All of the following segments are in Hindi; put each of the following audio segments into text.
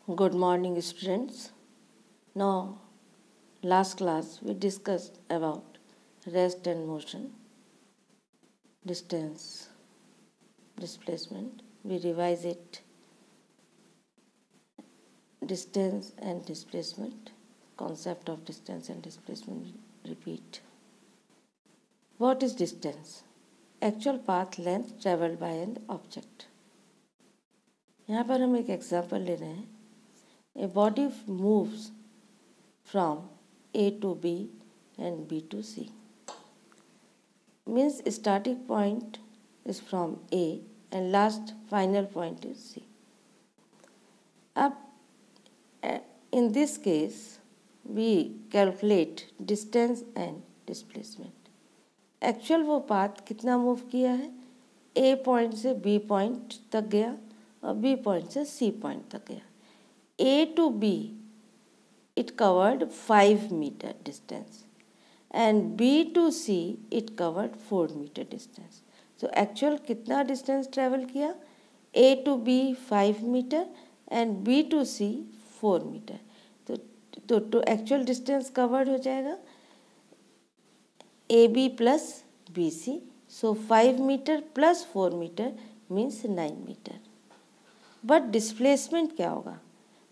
Good morning, students. Now, last class we discussed about rest and motion, distance, displacement. We revise it. Distance and displacement, concept of distance and displacement. Repeat. What is distance? Actual path length traveled by an object. यहाँ पर हम एक एग्जाम्पल ले रहे हैं. A body moves from A to B and B to C. Means starting point is from A and last final point is C. अब in this case we calculate distance and displacement. Actual वो पाथ कितना मूव किया है, A पॉइंट से B पॉइंट तक गया और B पॉइंट से C पॉइंट तक गया. A to B it covered 5 meter distance and B to C it covered 4 meter distance. So actual कितना distance travel किया, A to B 5 meter and B to C 4 meter. तो actual distance covered हो जाएगा AB plus BC. So 5 meter plus 4 meter means 9 meter. But displacement क्या होगा?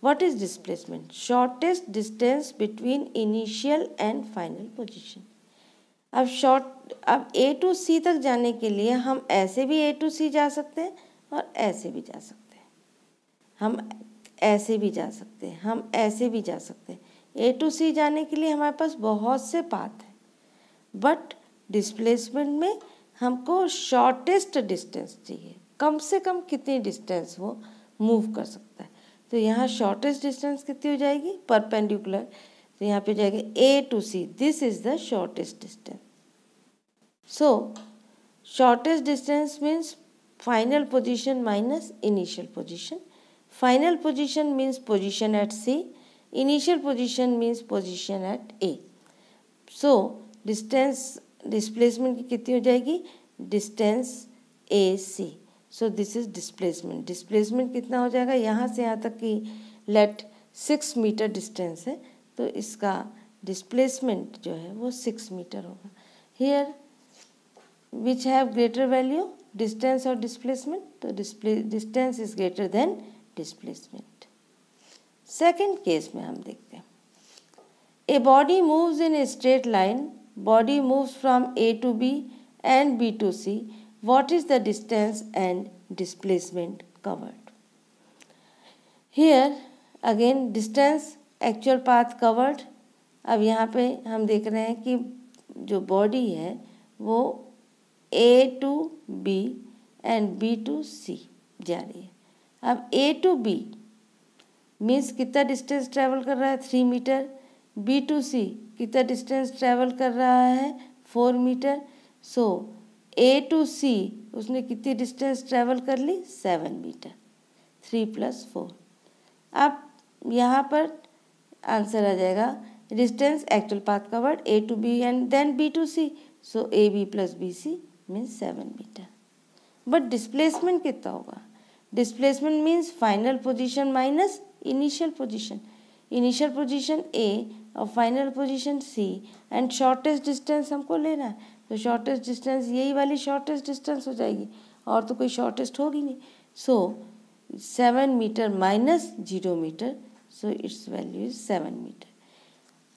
What is displacement? Shortest distance between initial and final position. अब A to C तक जाने के लिए हम ऐसे भी A to C जा सकते हैं और ऐसे भी जा सकते हैं. हम ऐसे भी जा सकते हैं, हम ऐसे भी जा सकते हैं. A to C जाने के लिए हमारे पास बहुत से पाथ हैं. बट डिस्प्लेसमेंट में हमको शॉर्टेस्ट डिस्टेंस चाहिए. कम से कम कितनी डिस्टेंस वो मूव कर सकता है. तो यहाँ शॉर्टेस्ट डिस्टेंस कितनी हो जाएगी, परपेंडिकुलर. तो यहाँ पे जाएगा A to C. This is the shortest distance. So shortest distance means final position minus initial position. Final position means position at C. Initial position means position at A. So distance displacement की कितनी हो जाएगी, distance AC. So this is displacement. Displacement कितना हो जाएगा, यहाँ से यहाँ तक की लेट 6 मीटर डिस्टेंस है तो इसका डिस्प्लेसमेंट जो है वो 6 मीटर होगा. Here which have greater value, distance और डिस्प्लेसमेंट. तो distance is greater than displacement. Second case में हम देखते हैं. ए body moves in a straight line. Body moves from A to B and B to C. What is the distance and displacement covered? Here again distance, actual path covered. अब यहाँ पे हम देख रहे हैं कि जो बॉडी है वो A to B and B to C जा रही है. अब A to B मीन्स कितना डिस्टेंस ट्रैवल कर रहा है, 3 मीटर. B to C कितना डिस्टेंस ट्रैवल कर रहा है, 4 metre. So A to C उसने कितनी डिस्टेंस ट्रैवल कर ली, 7 मीटर. 3 + 4. अब यहाँ पर आंसर आ जाएगा distance actual path covered A to B and then B to C. So AB + BC means 7 metre. But displacement कितना होगा, displacement means final position minus initial position. Initial position A और final position C and shortest distance हमको लेना है. तो शॉर्टेस्ट डिस्टेंस यही वाली शॉर्टेस्ट डिस्टेंस हो जाएगी और तो कोई शॉर्टेस्ट होगी नहीं. So 7 metre minus 0 metre. So its value is 7 metre.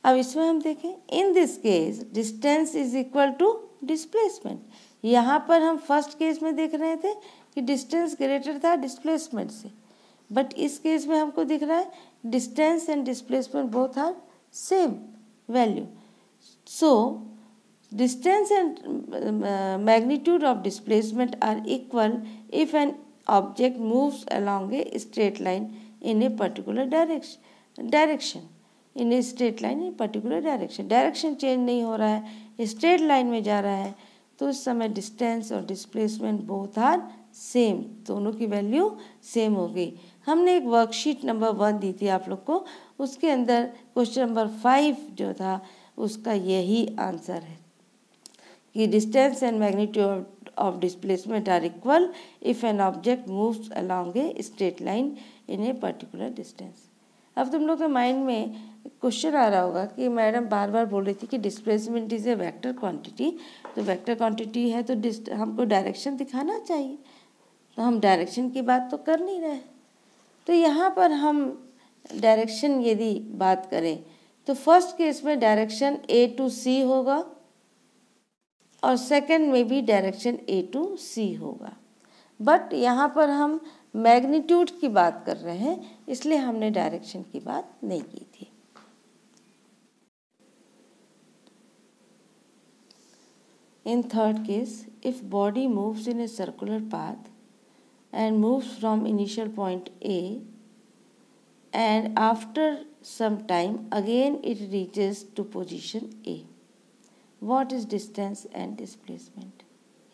अब इसमें हम देखें, in this case distance is equal to displacement. यहाँ पर हम फर्स्ट केस में देख रहे थे कि डिस्टेंस ग्रेटर था डिस्प्लेसमेंट से. बट इस केस में हमको दिख रहा है distance and displacement both are same value. So distance and magnitude of displacement are equal if an object moves along a straight line in a particular direction. In a straight line in particular direction. Direction change नहीं हो रहा है, straight line में जा रहा है, तो उस समय distance और displacement both are same. दोनों की वैल्यू सेम हो गई. हमने एक वर्कशीट नंबर 1 दी थी आप लोग को, उसके अंदर क्वेश्चन नंबर 5 जो था उसका यही आंसर है कि distance and magnitude of displacement are equal if an object moves along a straight line in a particular distance. अब तुम लोग के माइंड में क्वेश्चन आ रहा होगा कि मैडम बार बार बोल रही थी कि displacement is a vector quantity, तो वेक्टर क्वांटिटी है तो हमको डायरेक्शन दिखाना चाहिए, तो हम डायरेक्शन की बात तो कर नहीं रहे। तो यहाँ पर हम डायरेक्शन यदि बात करें तो फर्स्ट केस में डायरेक्शन A to C होगा और सेकंड में भी डायरेक्शन A to C होगा, बट यहाँ पर हम मैग्नीट्यूड की बात कर रहे हैं इसलिए हमने डायरेक्शन की बात नहीं की थी। In third case, if body moves in a circular path and moves from initial point A and after some time again it reaches to position A, what is distance and displacement?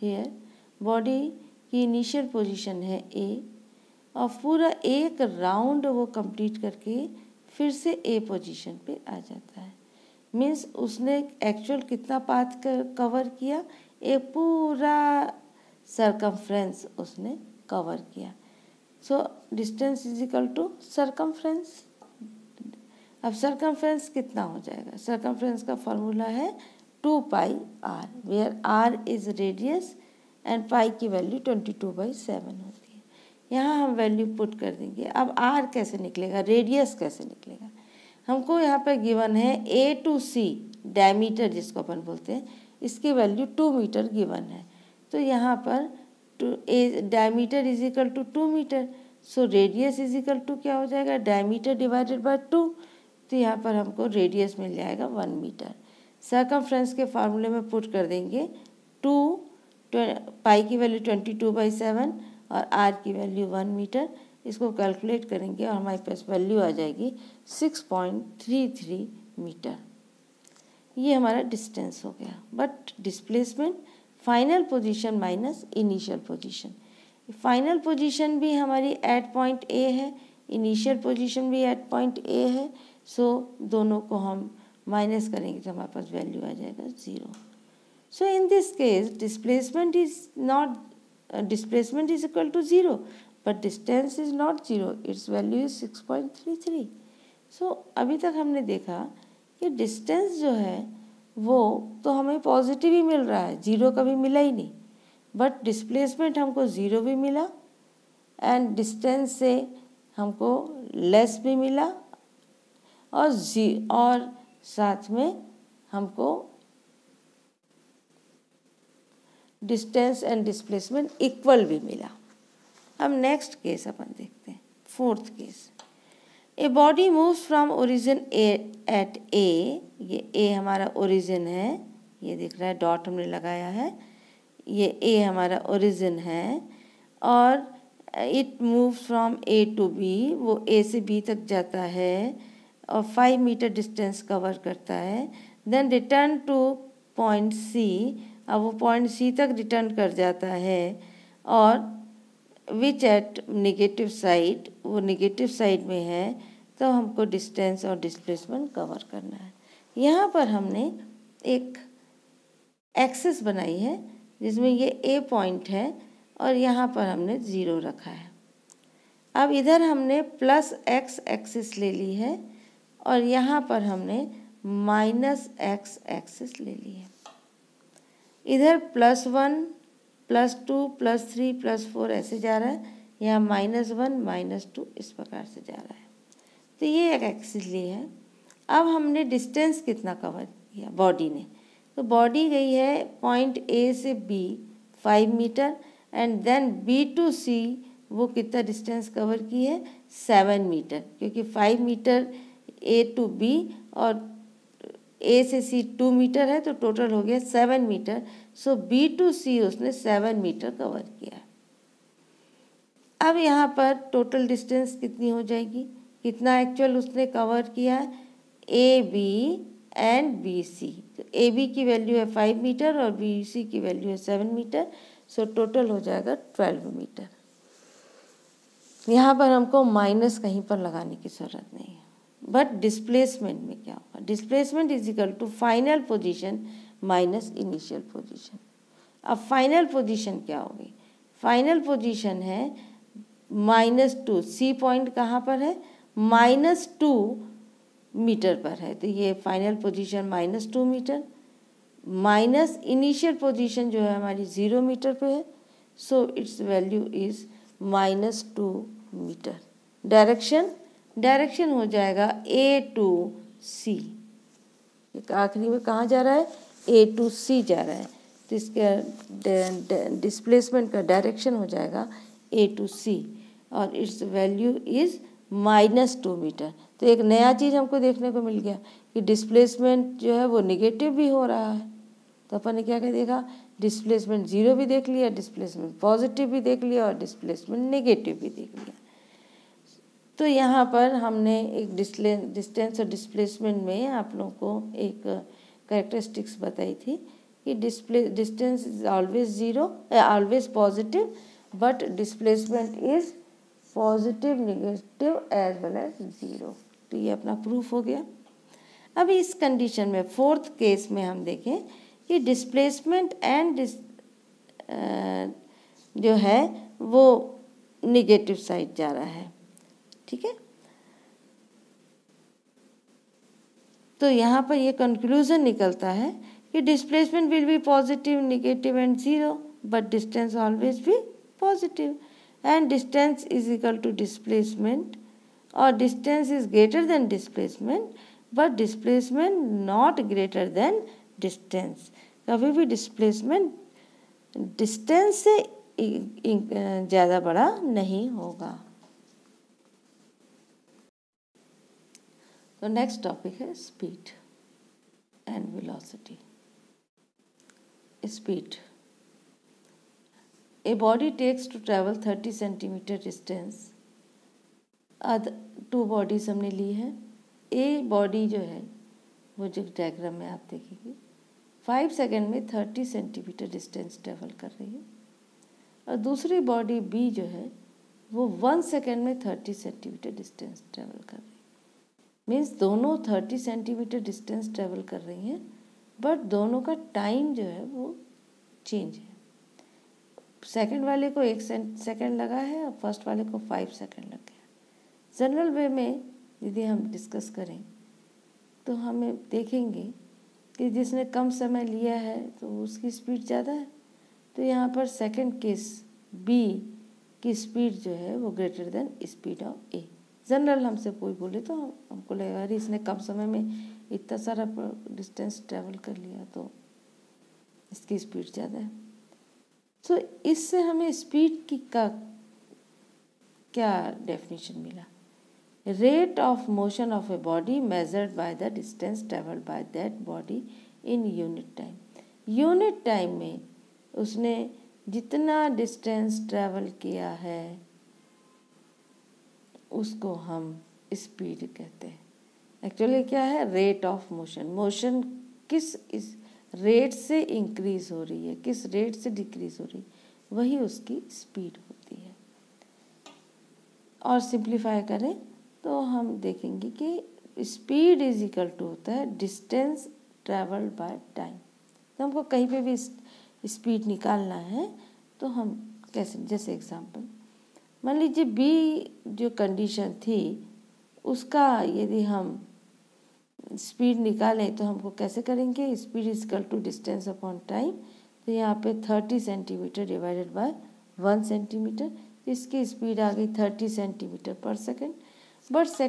Here body की इनिशियल पोजीशन है A और पूरा एक राउंड वो कंप्लीट करके फिर से A पोजीशन पे आ जाता है। मीन्स उसने एक्चुअल कितना पाथ कवर किया, एक पूरा सरकमफ्रेंस उसने कवर किया। So distance is equal to circumference. अब सरकमफ्रेंस कितना हो जाएगा? सरकमफ्रेंस का फॉर्मूला है 2πr, where r is radius and pi की वैल्यू 22/7 होती है। यहाँ हम वैल्यू पुट कर देंगे। अब r कैसे निकलेगा, रेडियस कैसे निकलेगा? हमको यहाँ पर गिवन है A to C डायमीटर जिसको अपन बोलते हैं, इसकी वैल्यू 2 मीटर गिवन है। तो यहाँ पर diameter is equal to 2 metre, so radius is equal to क्या हो जाएगा, डायमीटर डिवाइडेड बाय 2। तो यहाँ पर हमको रेडियस मिल जाएगा 1 मीटर। सर्कमफ्रेंस के फार्मूले में पुट कर देंगे 2, पाई की वैल्यू 22/7 और r की वैल्यू 1 मीटर। इसको कैलकुलेट करेंगे और हमारे पास वैल्यू आ जाएगी 6.33 मीटर। ये हमारा डिस्टेंस हो गया। But displacement final position minus initial position, final position भी हमारी एट पॉइंट A है, इनिशियल पोजीशन भी एट पॉइंट A है। सो दोनों को हम माइनस करेंगे तो हमारे पास वैल्यू आ जाएगा 0। So in this case displacement is equal to 0 but distance is not 0, its value is 6.33। सो अभी तक हमने देखा कि डिस्टेंस जो है वो तो हमें पॉजिटिव ही मिल रहा है, 0 कभी मिला ही नहीं, बट डिस्प्लेसमेंट हमको 0 भी मिला एंड डिस्टेंस से हमको लेस भी मिला और साथ में हमको डिस्टेंस एंड डिस्प्लेसमेंट इक्वल भी मिला। अब नेक्स्ट केस अपन देखते हैं, fourth case. A body moves from origin at A, ये ए हमारा ओरिजिन है, ये दिख रहा है डॉट हमने लगाया है, ये ए हमारा ओरिजिन है और it moves from A to B, वो ए से बी तक जाता है और 5 मीटर डिस्टेंस कवर करता है। Then return to point C, अब वो पॉइंट सी तक रिटर्न कर जाता है और विच एट नेगेटिव साइड, वो नेगेटिव साइड में है, तो हमको डिस्टेंस और डिस्प्लेसमेंट कवर करना है। यहाँ पर हमने एक एक्सिस बनाई है जिसमें ये ए पॉइंट है और यहाँ पर हमने 0 रखा है। अब इधर हमने प्लस एक्स एक्सिस ले ली है और यहाँ पर हमने माइनस एक्स एक्सिस ले ली है। इधर +1 +2 +3 +4 ऐसे जा रहा है, यहाँ -1 -2 इस प्रकार से जा रहा है। तो ये एक एक्सिस ली है। अब हमने डिस्टेंस कितना कवर किया बॉडी ने, तो बॉडी गई है पॉइंट A से B 5 metre and then B to C वो कितना डिस्टेंस कवर की है 7 मीटर, क्योंकि 5 मीटर A to B और A से C 2 मीटर है तो टोटल हो गया 7 metre. So B to C उसने 7 मीटर कवर किया। अब यहाँ पर टोटल डिस्टेंस कितनी हो जाएगी, कितना एक्चुअल उसने कवर किया है, AB एंड BC। तो AB की वैल्यू है 5 मीटर और BC की वैल्यू है 7 मीटर। सो टोटल हो जाएगा 12 मीटर। यहाँ पर हमको माइनस कहीं पर लगाने की ज़रूरत नहीं है। बट डिस्प्लेसमेंट में क्या होगा, displacement is equal to final position minus initial position. अब फाइनल पोजीशन क्या होगी? फाइनल पोजीशन है -2। सी पॉइंट कहाँ पर है? -2 मीटर पर है, तो ये final position -2 metre minus initial position जो है हमारी 0 मीटर पे है, so its value is -2 metre. Direction हो जाएगा A to C। आखिरी में कहाँ जा रहा है? A to C जा रहा है, तो इसका डिस्प्लेसमेंट का डायरेक्शन हो जाएगा A to C और इट्स वैल्यू इज -2 मीटर। तो एक नया चीज़ हमको देखने को मिल गया कि डिस्प्लेसमेंट जो है वो निगेटिव भी हो रहा है। तो अपन ने क्या क्या देखा? डिस्प्लेसमेंट 0 भी देख लिया, डिस्प्लेसमेंट पॉजिटिव भी देख लिया और डिस्प्लेसमेंट नेगेटिव भी देख लिया। तो यहाँ पर हमने एक डिस्टेंस और डिस्प्लेसमेंट में आप लोगों को एक कैरेक्टरिस्टिक्स बताई थी कि distance is always positive but displacement is positive negative as well as 0। तो ये अपना प्रूफ हो गया। अब इस कंडीशन में फोर्थ केस में हम देखें कि डिस्प्लेसमेंट एंड जो है वो नेगेटिव साइड जा रहा है, ठीक है। तो यहाँ पर ये कंक्लूजन निकलता है कि displacement will be positive, negative and 0 but distance always be positive and distance is equal to displacement और distance is greater than displacement but displacement not greater than distance. कभी भी डिस्प्लेसमेंट डिस्टेंस से ज़्यादा बड़ा नहीं होगा। तो नेक्स्ट टॉपिक है speed and velocity. Speed, a body takes to travel 30 centimetre distance. Two bodies हमने ली है। ए बॉडी जो है वो जो डायग्राम में आप देखेंगे 5 सेकेंड में 30 सेंटीमीटर डिस्टेंस ट्रेवल कर रही है और दूसरी बॉडी बी जो है वो 1 सेकेंड में 30 सेंटीमीटर डिस्टेंस ट्रेवल कर रही है। मीन्स दोनों 30 सेंटीमीटर डिस्टेंस ट्रेवल कर रही हैं बट दोनों का टाइम जो है वो चेंज है। सेकंड वाले को 1 सेकंड लगा है और फर्स्ट वाले को 5 सेकंड लग गया। जनरल वे में यदि हम डिस्कस करें तो हमें देखेंगे कि जिसने कम समय लिया है तो उसकी स्पीड ज़्यादा है। तो यहाँ पर सेकंड केस बी की स्पीड जो है वो greater than speed of A. General हमसे कोई बोले तो हमको लगेगा अरे इसने कम समय में इतना सारा डिस्टेंस ट्रैवल कर लिया तो इसकी स्पीड ज़्यादा है। तो इससे हमें स्पीड की का क्या डेफिनेशन मिला? Rate of motion of a body measured by the distance travelled by that body in unit time. Unit time में उसने जितना डिस्टेंस ट्रैवल किया है उसको हम स्पीड कहते हैं। एक्चुअली क्या है? Rate of motion. मोशन किस इस रेट से इंक्रीज हो रही है, किस रेट से डिक्रीज हो रही है, वही उसकी स्पीड होती है। और सिंप्लीफाई करें तो हम देखेंगे कि स्पीड इज इक्वल टू होता है डिस्टेंस ट्रैवल्ड बाय टाइम। तो हमको कहीं पे भी स्पीड निकालना है तो हम कैसे, जैसे एग्जांपल मान लीजिए बी जो कंडीशन थी उसका यदि हम स्पीड निकालें तो हमको कैसे करेंगे? Speed is equal to distance upon time. तो यहाँ पे 30 सेंटीमीटर डिवाइडेड बाय 1 सेंटीमीटर, इसकी स्पीड आ गई 30 सेंटीमीटर पर सेकेंड। बट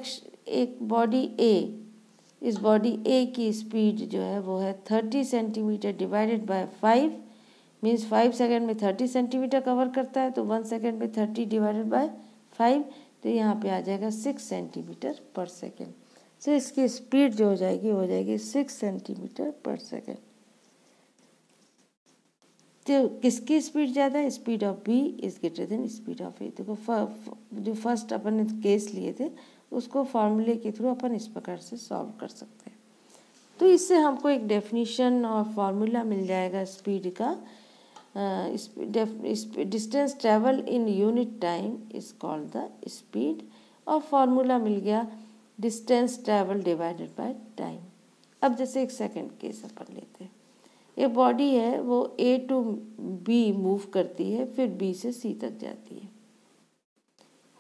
एक बॉडी ए, इस बॉडी ए की स्पीड जो है वो है 30 centimetre divided bye 5 means 5 second में 30 सेंटीमीटर कवर करता है तो 1 सेकेंड में 30 डिवाइडेड बाय 5 तो यहाँ पे आ जाएगा 6 सेंटीमीटर पर सेकेंड। तो इसकी स्पीड जो हो जाएगी 6 सेंटीमीटर पर सेकेंड। तो किसकी स्पीड ज़्यादा है? Speed of B is greater than speed of A. देखो जो फर्स्ट अपन ने केस लिए थे उसको फॉर्मूले के थ्रू अपन इस प्रकार से सॉल्व कर सकते हैं। तो इससे हमको एक डेफिनेशन और फॉर्मूला मिल जाएगा स्पीड का। Distance travel in unit time is called the speed और फॉर्मूला मिल गया distance travel divided by time. अब जैसे एक सेकंड केस अपन लेते हैं। एक बॉडी है वो A टू B मूव करती है, फिर B से C तक जाती है,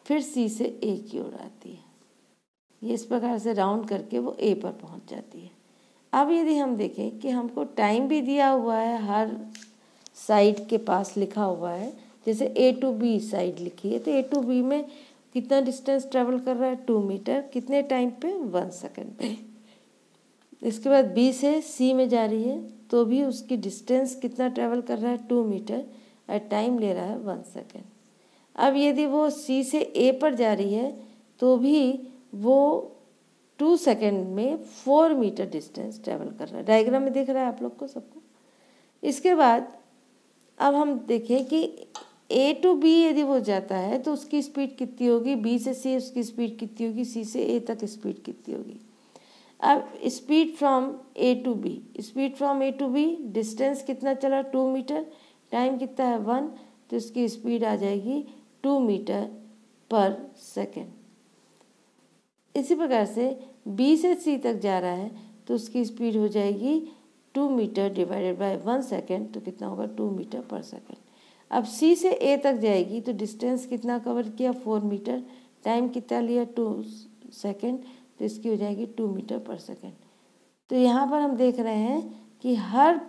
फिर C से A की ओर आती है, ये इस प्रकार से राउंड करके वो A पर पहुंच जाती है। अब यदि हम देखें कि हमको टाइम भी दिया हुआ है, हर साइड के पास लिखा हुआ है, जैसे A टू B साइड लिखी है, तो A टू B में कितना डिस्टेंस ट्रेवल कर रहा है 2 मीटर, कितने टाइम पे 1 सेकेंड पे। इसके बाद B से C में जा रही है तो भी उसकी डिस्टेंस कितना ट्रेवल कर रहा है 2 मीटर और टाइम ले रहा है 1 सेकेंड। अब यदि वो C से A पर जा रही है तो भी वो 2 सेकेंड में 4 मीटर डिस्टेंस ट्रेवल कर रहा है। डायग्राम में दिख रहा है आप लोग को सबको। इसके बाद अब हम देखें कि A टू B यदि वो जाता है तो उसकी स्पीड कितनी होगी, B से C उसकी स्पीड कितनी होगी, C से A तक स्पीड कितनी होगी। अब speed from A to B, speed from A to B distance कितना चला 2 मीटर, टाइम कितना है 1, तो इसकी स्पीड आ जाएगी 2 मीटर पर सेकेंड। इसी प्रकार से B से C तक जा रहा है तो उसकी स्पीड हो जाएगी 2 मीटर डिवाइडेड बाय 1 सेकेंड, तो कितना होगा 2 मीटर पर सेकेंड। अब C से A तक जाएगी तो डिस्टेंस कितना कवर किया 4 मीटर, टाइम कितना लिया 2 सेकेंड, तो इसकी हो जाएगी 2 मीटर पर सेकेंड। तो यहाँ पर हम देख रहे हैं कि हर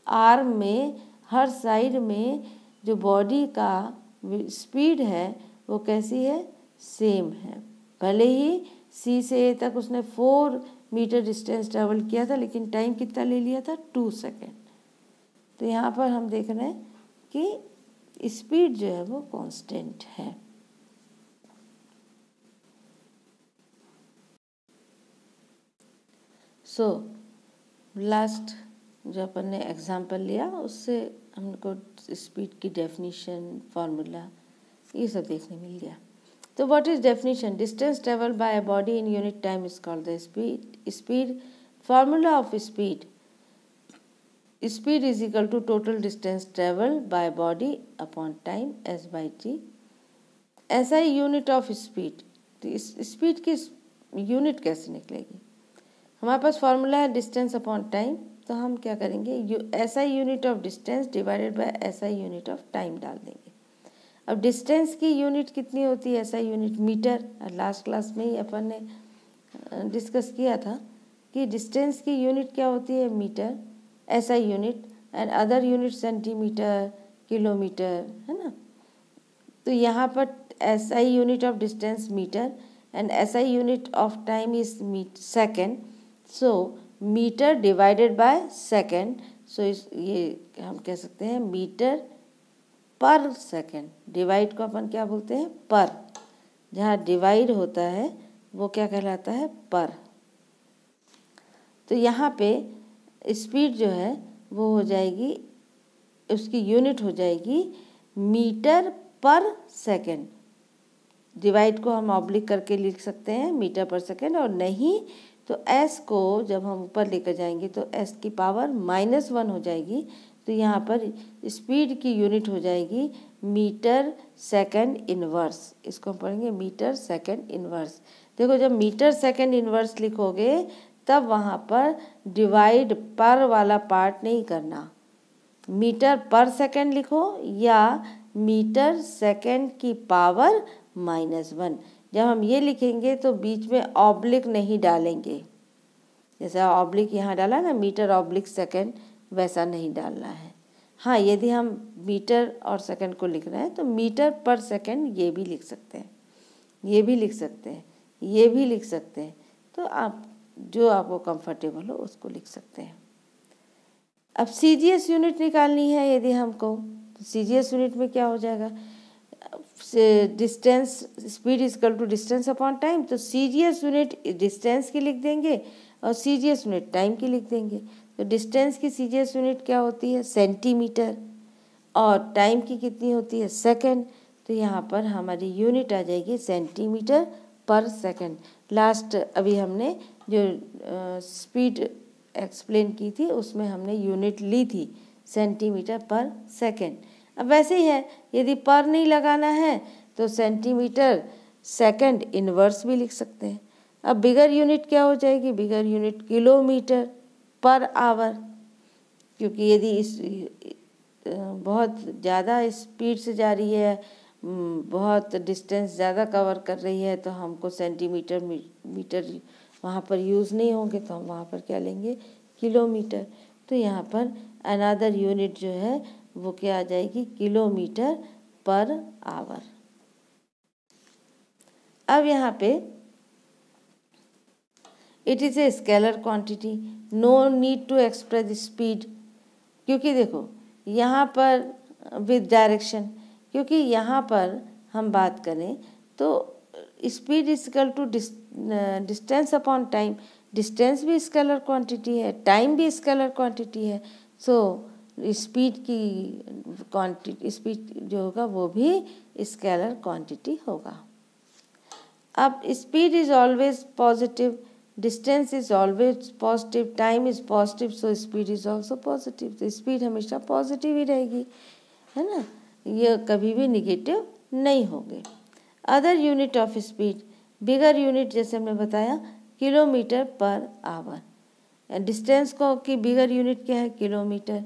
आर्म में, हर साइड में जो बॉडी का स्पीड है वो कैसी है, सेम है। भले ही C से A तक उसने 4 मीटर डिस्टेंस ट्रेवल किया था लेकिन टाइम कितना ले लिया था 2 सेकेंड। तो यहाँ पर हम देख रहे हैं कि स्पीड जो है वो कांस्टेंट है। सो लास्ट जो अपन ने एग्जाम्पल लिया उससे हमको स्पीड की डेफिनेशन, फार्मूला ये सब देखने मिल गया। तो what is definition, distance travel by a body in unit time is called the speed. Speed, formula of speed, speed is equal to total distance traveled by body upon time s by t। ऐसा ही यूनिट ऑफ स्पीड, तो इस स्पीड की यूनिट कैसे निकलेगी, हमारे पास फॉर्मूला है डिस्टेंस अपॉन टाइम, तो हम क्या करेंगे ऐसा ही unit of distance divided by ऐसा ही यूनिट ऑफ टाइम डाल देंगे। अब डिस्टेंस की यूनिट कितनी होती है, ऐसा यूनिट मीटर, लास्ट क्लास में ही अपन ने डिस्कस किया था कि डिस्टेंस की यूनिट क्या होती है मीटर, ऐसा unit, and other unit centimetre, kilometre, है ना। तो यहाँ पर ऐसा ही unit of distance metre and ऐसा ही unit of time is second. So metre divided by second, so ये हम कह सकते हैं मीटर पर सेकेंड। डिवाइड को अपन क्या बोलते हैं, पर, जहाँ डिवाइड होता है वो क्या कहलाता है, पर। तो यहाँ पे स्पीड जो है वो हो जाएगी, उसकी यूनिट हो जाएगी मीटर पर सेकेंड। डिवाइड को हम ऑब्लिक करके लिख सकते हैं मीटर पर सेकेंड, और नहीं तो s को जब हम ऊपर लेकर जाएंगे तो s की पावर -1 हो जाएगी। तो यहाँ पर स्पीड की यूनिट हो जाएगी मीटर सेकेंड इनवर्स। इसको हम पढ़ेंगे मीटर सेकेंड इनवर्स। देखो जब मीटर सेकेंड इनवर्स लिखोगे तब वहाँ पर डिवाइड पर वाला पार्ट नहीं करना, मीटर पर सेकेंड लिखो या मीटर सेकेंड की पावर -1। जब हम ये लिखेंगे तो बीच में ऑब्लिक नहीं डालेंगे, जैसे ऑब्लिक यहाँ डाला ना मीटर ऑब्लिक सेकेंड, वैसा नहीं डालना है। हाँ, यदि हम मीटर और सेकेंड को लिख रहे हैं तो मीटर पर सेकेंड ये भी लिख सकते हैं, ये भी लिख सकते हैं, ये भी लिख सकते हैं। तो आप जो आपको कंफर्टेबल हो उसको लिख सकते हैं। अब CGS यूनिट निकालनी है यदि हमको, तो CGS यूनिट में क्या हो जाएगा, distance, speed is equal to distance upon time. तो CGS यूनिट डिस्टेंस की लिख देंगे और CGS यूनिट टाइम की लिख देंगे। तो डिस्टेंस की CGS यूनिट क्या होती है, सेंटीमीटर, और टाइम की कितनी होती है, सेकेंड। तो यहाँ पर हमारी यूनिट आ जाएगी सेंटीमीटर पर सेकेंड। लास्ट अभी हमने जो स्पीड एक्सप्लेन की थी उसमें हमने यूनिट ली थी सेंटीमीटर पर सेकेंड। अब वैसे ही है, यदि पर नहीं लगाना है तो सेंटीमीटर सेकेंड इनवर्स भी लिख सकते हैं। अब बिगर यूनिट क्या हो जाएगी, bigger unit kilometre per our. क्योंकि यदि इस बहुत ज़्यादा स्पीड से जा रही है, बहुत डिस्टेंस ज़्यादा कवर कर रही है, तो हमको सेंटीमीटर मीटर वहाँ पर यूज़ नहीं होंगे, तो हम वहाँ पर क्या लेंगे, किलोमीटर। तो यहाँ पर अनदर यूनिट जो है वो क्या आ जाएगी, किलोमीटर पर आवर। अब यहाँ पे it is a scalar quantity, no need to express speed, क्योंकि देखो यहाँ पर विद डायरेक्शन, क्योंकि यहाँ पर हम बात करें तो speed is equal to distance upon time, distance भी स्केलर क्वांटिटी है, टाइम भी स्केलर क्वांटिटी है। सो स्पीड की क्वांटिटी, स्पीड जो होगा वो भी स्केलर क्वांटिटी होगा। अब speed is always positive, distance is always positive, time is positive, so speed is also positive. तो स्पीड हमेशा पॉजिटिव ही रहेगी, है ना, ये कभी भी निगेटिव नहीं होंगे। Other unit of speed, bigger unit जैसे हमने बताया किलोमीटर पर आवर। डिस्टेंस को की बिगर यूनिट क्या है, किलोमीटर।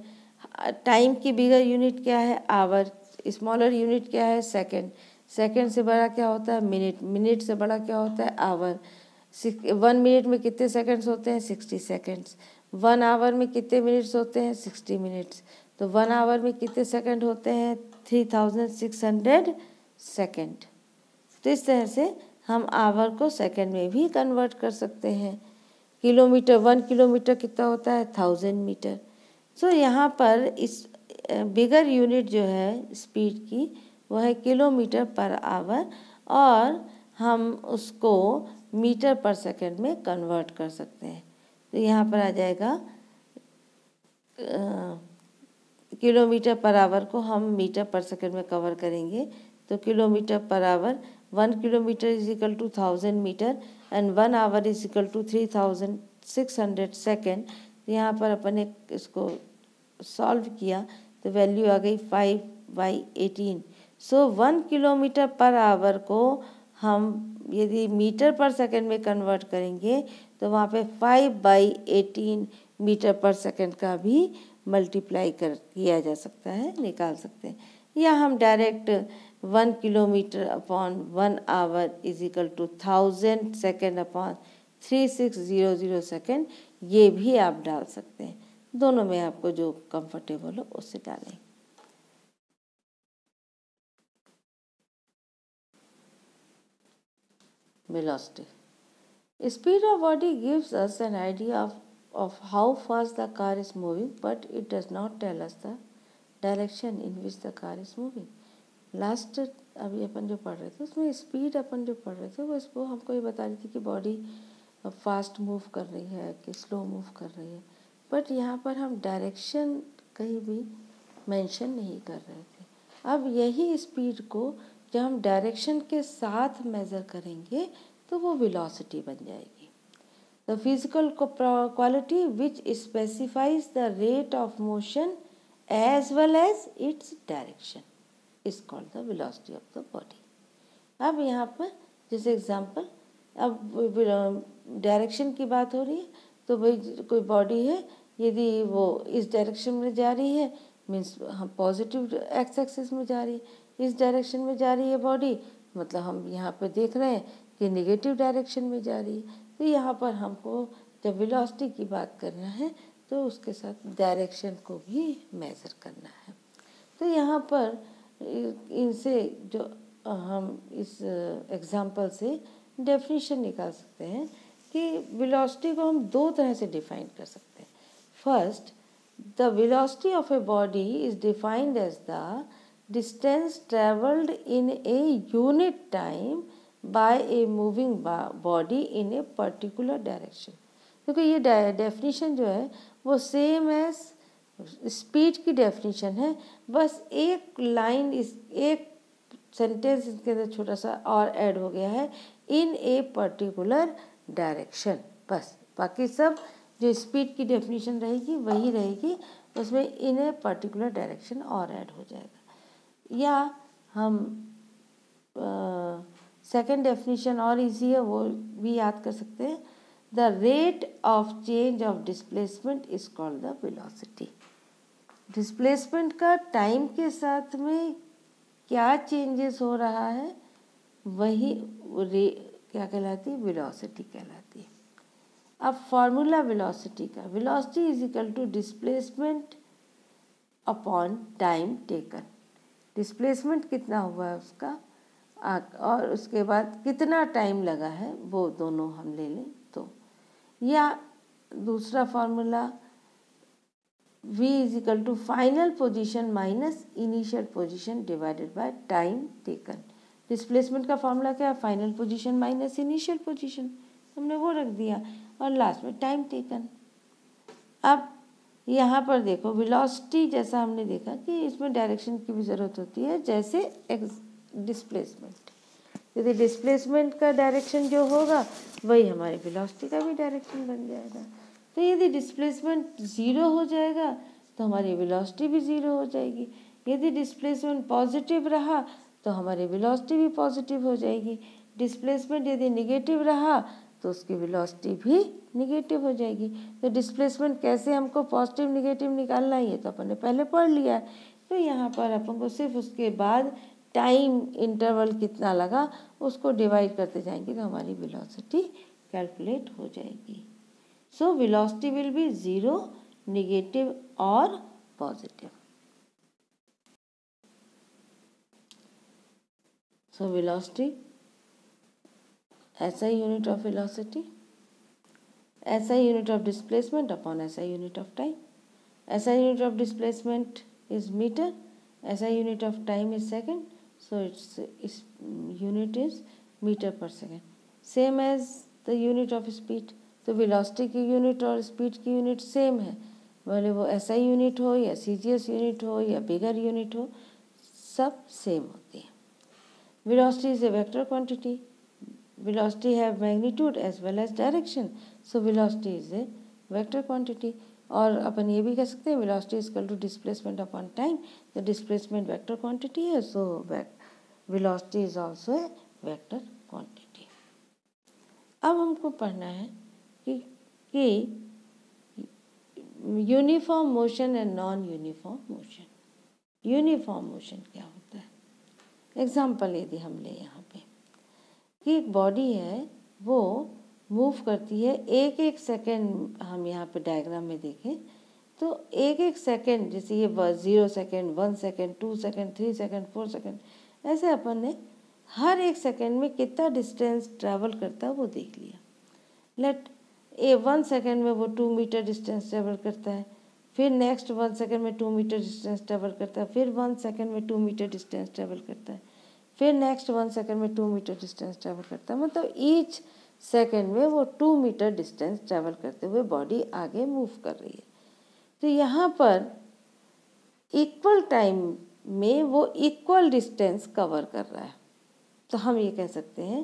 टाइम की बिगर यूनिट क्या है, आवर। स्मॉलर यूनिट क्या है, सेकंड। सेकंड से बड़ा क्या होता है, मिनट। मिनट से बड़ा क्या होता है, आवर। 1 मिनट में कितने सेकंड्स होते हैं, 60 सेकंड्स। 1 आवर में कितने मिनट्स होते हैं, 60 मिनट्स। तो 1 आवर में कितने सेकंड होते हैं, 3600 सेकंड। तो इस तरह से हम आवर को सेकंड में भी कन्वर्ट कर सकते हैं। किलोमीटर, 1 किलोमीटर कितना होता है, 1000 मीटर। सो यहाँ पर इस बिगर यूनिट जो है स्पीड की वो है किलोमीटर पर आवर, और हम उसको मीटर पर सेकंड में कन्वर्ट कर सकते हैं। तो यहाँ पर आ जाएगा किलोमीटर पर आवर को हम मीटर पर सेकंड में कवर करेंगे, तो kilometre per hour 1 kilometre is equal to 1000 metre and 1 hour is equal to 3600 second. यहाँ पर अपन ने इसको सॉल्व किया तो वैल्यू आ गई 5/18। सो 1 किलोमीटर पर आवर को हम यदि मीटर पर सेकंड में कन्वर्ट करेंगे तो वहाँ पे 5/18 मीटर पर सेकंड का भी मल्टीप्लाई किया जा सकता है, निकाल सकते हैं। या हम direct 1 kilometre upon 1 hour is equal to 1000 second upon 3600 second, ये भी आप डाल सकते हैं। दोनों में आपको जो कंफर्टेबल हो उससे डालें। Velocity. Speed of body gives us an idea of how fast the car is moving, but it does not tell us the direction in which the car is moving. Last अभी अपन जो पढ़ रहे थे उसमें स्पीड अपन जो पढ़ रहे थे वो हमको ये बता रही थी कि बॉडी फास्ट मूव कर रही है कि स्लो मूव कर रही है, बट यहाँ पर हम डायरेक्शन कहीं भी मेंशन नहीं कर रहे थे। अब यही स्पीड को जब हम डायरेक्शन के साथ मेज़र करेंगे तो वो वेलोसिटी बन जाएगी। The physical quality which specifies the rate of motion as well as its direction is called the velocity of the body. अब यहाँ पर जैसे एग्जांपल, अब डायरेक्शन की बात हो रही है तो भाई कोई बॉडी है, यदि वो इस डायरेक्शन में जा रही है मीन्स हम पॉजिटिव एक्स एक्सिस में जा रही है, इस डायरेक्शन में जा रही है बॉडी मतलब हम यहाँ पे देख रहे हैं कि नेगेटिव डायरेक्शन में जा रही है। तो यहाँ पर हमको जब वेलोसिटी की बात करना है तो उसके साथ डायरेक्शन को भी मेज़र करना है। तो यहाँ पर इनसे जो हम इस एग्जांपल से डेफिनेशन निकाल सकते हैं कि वेलोसिटी को हम दो तरह से डिफाइन कर सकते हैं। First, the velocity of a body is defined as the distance travelled in a unit time by a moving body in a particular direction. क्योंकि ये डेफिनेशन जो है वो सेम एज स्पीड की डेफिनेशन है, बस एक लाइन एक सेंटेंस इसके अंदर छोटा सा और ऐड हो गया है, इन ए पर्टिकुलर डायरेक्शन। बस बाकी सब जो स्पीड की डेफिनेशन रहेगी वही रहेगी, उसमें इन ए पर्टिकुलर डायरेक्शन और ऐड हो जाएगा। या हम सेकंड डेफिनेशन और इजी है, वो भी याद कर सकते हैं। The rate of change of displacement is called the velocity. Displacement का टाइम के साथ में क्या चेंजेस हो रहा है वही क्या कहलाती है, वेलोसिटी कहलाती है। अब फॉर्मूला वेलोसिटी का, velocity is equal to displacement upon time taken. Displacement कितना हुआ है उसका और उसके बाद कितना टाइम लगा है वो दोनों हम ले लें तो, या दूसरा formula v is equal to final position minus initial position divided by time taken. Displacement का फॉर्मूला क्या है, final position minus initial position, हमने वो रख दिया और लास्ट में टाइम टेकन। अब यहाँ पर देखो वेलोसिटी, जैसा हमने देखा कि इसमें डायरेक्शन की भी ज़रूरत होती है जैसे डिस्प्लेसमेंट। यदि डिस्प्लेसमेंट का डायरेक्शन जो होगा वही हमारे वेलोसिटी का भी डायरेक्शन बन जाएगा। तो यदि डिस्प्लेसमेंट ज़ीरो हो जाएगा तो हमारी वेलोसिटी भी ज़ीरो हो जाएगी। यदि डिस्प्लेसमेंट पॉजिटिव रहा तो हमारी वेलोसिटी भी पॉजिटिव हो जाएगी। डिस्प्लेसमेंट यदि निगेटिव रहा तो उसकी वेलोसिटी भी निगेटिव हो जाएगी। तो डिस्प्लेसमेंट कैसे हमको पॉजिटिव निगेटिव निकालना है ये तो अपन ने पहले पढ़ लिया है। तो यहाँ पर अपन को सिर्फ उसके बाद टाइम इंटरवल कितना लगा उसको डिवाइड करते जाएंगे तो हमारी वेलोसिटी कैलकुलेट हो जाएगी। So velocity will be zero, negative और positive. So velocity SI unit of velocity, SI unit of displacement upon SI unit of time. SI unit of displacement is meter, SI unit of time is second, so its unit is meter per second. Same as the unit of speed, तो velocity की unit और speed की unit same है, भले वो SI unit हो या CGS unit हो या bigger unit हो, सब same होती है। Velocity is a vector quantity. Velocity have magnitude as well as direction, so velocity is a vector quantity। और अपन ये भी कह सकते हैं velocity is equal to displacement upon time, तो displacement vector quantity है, so velocity is also a vector quantity। अब हमको पढ़ना है कि uniform motion and non uniform motion. Uniform motion क्या होता है, एग्जाम्पल यदि हम ले यहाँ पे कि एक बॉडी है वो मूव करती है एक एक सेकेंड, हम यहाँ पे डायग्राम में देखें तो एक एक सेकेंड, जैसे ये 0 second, 1 second, 2 second, 3 second, 4 second, ऐसे अपन ने हर एक सेकेंड में कितना डिस्टेंस ट्रैवल करता है वो देख लिया। लेट 1 सेकेंड में वो 2 मीटर डिस्टेंस ट्रैवल करता है, फिर नेक्स्ट 1 सेकेंड में 2 मीटर डिस्टेंस ट्रैवल करता है, फिर 1 सेकेंड में 2 मीटर डिस्टेंस ट्रैवल करता है, फिर नेक्स्ट 1 सेकेंड में 2 मीटर डिस्टेंस ट्रैवल करता है। मतलब ईच सेकेंड में वो 2 मीटर डिस्टेंस ट्रैवल करते हुए बॉडी आगे मूव कर रही है। तो यहाँ पर इक्वल टाइम में वो इक्वल डिस्टेंस कवर कर रहा है, तो हम ये कह सकते हैं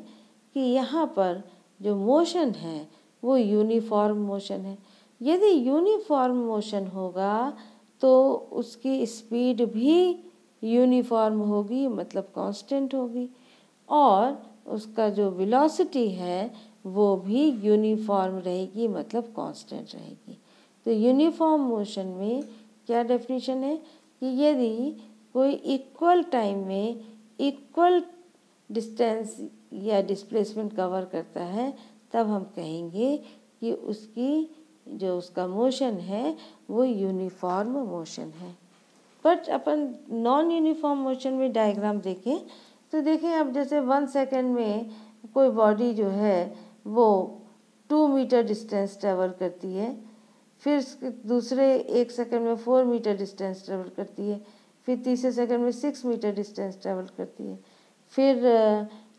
कि यहाँ पर जो मोशन है वो यूनिफॉर्म मोशन है। यदि यूनिफॉर्म मोशन होगा तो उसकी स्पीड भी यूनिफॉर्म होगी, मतलब कांस्टेंट होगी, और उसका जो वेलोसिटी है वो भी यूनिफॉर्म रहेगी, मतलब कांस्टेंट रहेगी। तो यूनिफॉर्म मोशन में क्या डेफिनेशन है कि यदि कोई इक्वल टाइम में इक्वल डिस्टेंस या डिस्प्लेसमेंट कवर करता है तब हम कहेंगे कि उसका मोशन है वो यूनिफॉर्म मोशन है। But upon non uniform motion में डायग्राम देखें तो देखें, अब जैसे 1 सेकेंड में कोई बॉडी जो है वो 2 मीटर डिस्टेंस ट्रैवल करती है, फिर दूसरे 1 सेकेंड में 4 मीटर डिस्टेंस ट्रैवल करती है, फिर तीसरे सेकेंड में 6 मीटर डिस्टेंस ट्रैवल करती है, फिर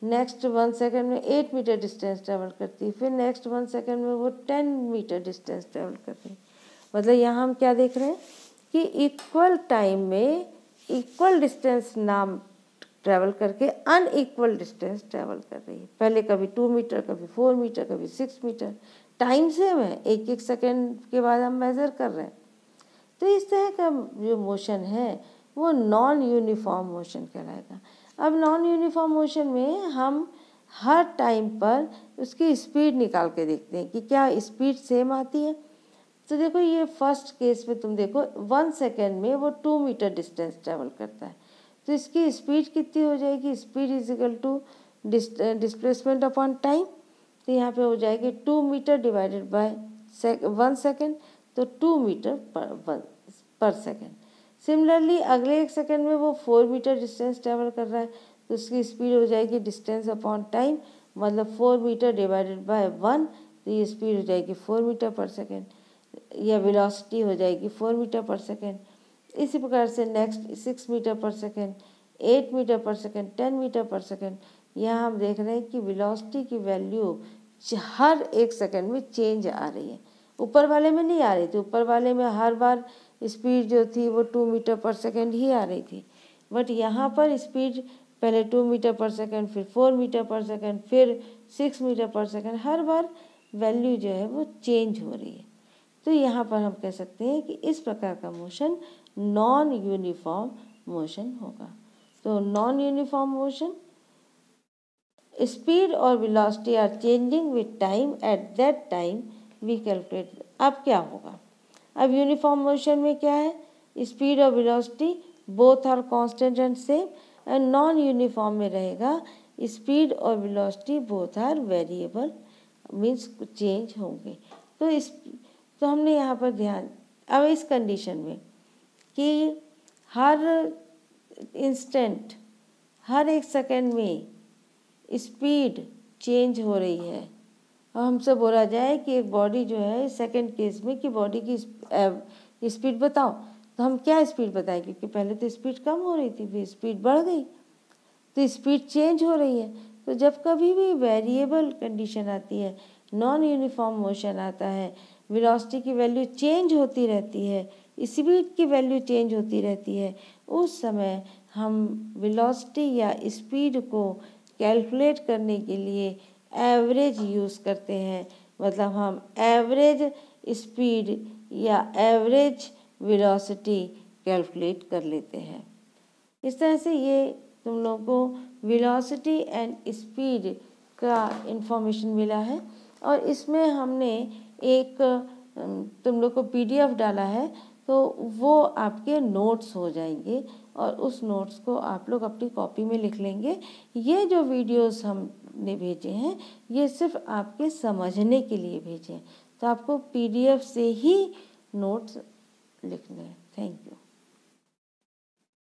नेक्स्ट 1 सेकेंड में 8 मीटर डिस्टेंस ट्रैवल करती है, फिर नेक्स्ट 1 सेकेंड में वो 10 मीटर डिस्टेंस ट्रैवल करती है। मतलब यहाँ हम क्या देख रहे हैं कि इक्वल टाइम में इक्वल डिस्टेंस नाम ट्रैवल करके अनइक्वल डिस्टेंस ट्रैवल कर रही है। पहले कभी 2 मीटर, कभी 4 मीटर, कभी 6 मीटर, टाइम सेम है, एक एक सेकेंड के बाद हम मेज़र कर रहे हैं। तो इस तरह का जो मोशन है वो नॉन यूनिफॉर्म मोशन कहलाएगा। अब नॉन यूनिफॉर्म मोशन में हम हर टाइम पर उसकी स्पीड निकाल के देखते हैं कि क्या स्पीड सेम आती है। तो देखो ये फर्स्ट केस में तुम देखो 1 सेकेंड में वो 2 मीटर डिस्टेंस ट्रेवल करता है, तो इसकी स्पीड कितनी हो जाएगी, speed is equal to displacement upon time. तो यहाँ पे हो जाएगी 2 मीटर डिवाइडेड बाय 1 सेकेंड, तो 2 मीटर पर सेकेंड। सिमिलरली अगले 1 सेकेंड में वो 4 मीटर डिस्टेंस ट्रेवल कर रहा है, तो उसकी स्पीड हो जाएगी डिस्टेंस अपॉन टाइम, मतलब 4 मीटर डिवाइडेड बाय 1, तो ये स्पीड हो जाएगी 4 मीटर पर सेकेंड, या वेलोसिटी हो जाएगी 4 मीटर पर सेकेंड। इसी प्रकार से नेक्स्ट 6 मीटर पर सेकेंड, 8 मीटर पर सेकेंड, 10 मीटर पर सेकेंड। यहाँ हम देख रहे हैं कि वेलोसिटी की वैल्यू हर 1 सेकेंड में चेंज आ रही है। ऊपर वाले में नहीं आ रही थी, ऊपर वाले में हर बार स्पीड जो थी वो 2 मीटर पर सेकेंड ही आ रही थी, बट यहाँ पर स्पीड पहले 2 मीटर पर सेकेंड, फिर 4 मीटर पर सेकेंड, फिर 6 मीटर पर सेकेंड, हर बार वैल्यू जो है वो चेंज हो रही है। तो यहाँ पर हम कह सकते हैं कि इस प्रकार का मोशन नॉन यूनिफॉर्म मोशन होगा। तो नॉन यूनिफॉर्म मोशन, स्पीड और velocity are changing with time, at that time we calculate. अब क्या होगा, अब यूनिफॉर्म मोशन में क्या है, स्पीड और velocity both are constant and same, and non uniform में रहेगा स्पीड और velocity both are variable, means change होंगे। तो हमने यहाँ पर ध्यान, अब इस कंडीशन में कि हर इंस्टेंट, हर 1 सेकेंड में स्पीड चेंज हो रही है, और हमसे बोला जाए कि एक बॉडी जो है सेकंड केस में कि बॉडी की स्पीड बताओ, तो हम क्या स्पीड बताएं, क्योंकि पहले तो स्पीड कम हो रही थी, फिर स्पीड बढ़ गई, तो स्पीड चेंज हो रही है। तो जब कभी भी वेरिएबल कंडीशन आती है, नॉन यूनिफॉर्म मोशन आता है, वेलोसिटी की वैल्यू चेंज होती रहती है, स्पीड की वैल्यू चेंज होती रहती है, उस समय हम वेलोसिटी या स्पीड को कैलकुलेट करने के लिए एवरेज यूज़ करते हैं, मतलब हम एवरेज स्पीड या एवरेज वेलोसिटी कैलकुलेट कर लेते हैं। इस तरह से ये तुम लोगों को वेलोसिटी एंड स्पीड का इंफॉर्मेशन मिला है, और इसमें हमने एक तुम लोग को पीडीएफ डाला है, तो वो आपके नोट्स हो जाएंगे, और उस नोट्स को आप लोग अपनी कॉपी में लिख लेंगे। ये जो वीडियोस हमने भेजे हैं ये सिर्फ आपके समझने के लिए भेजे हैं, तो आपको पीडीएफ से ही नोट्स लिखने हैं। Thank you.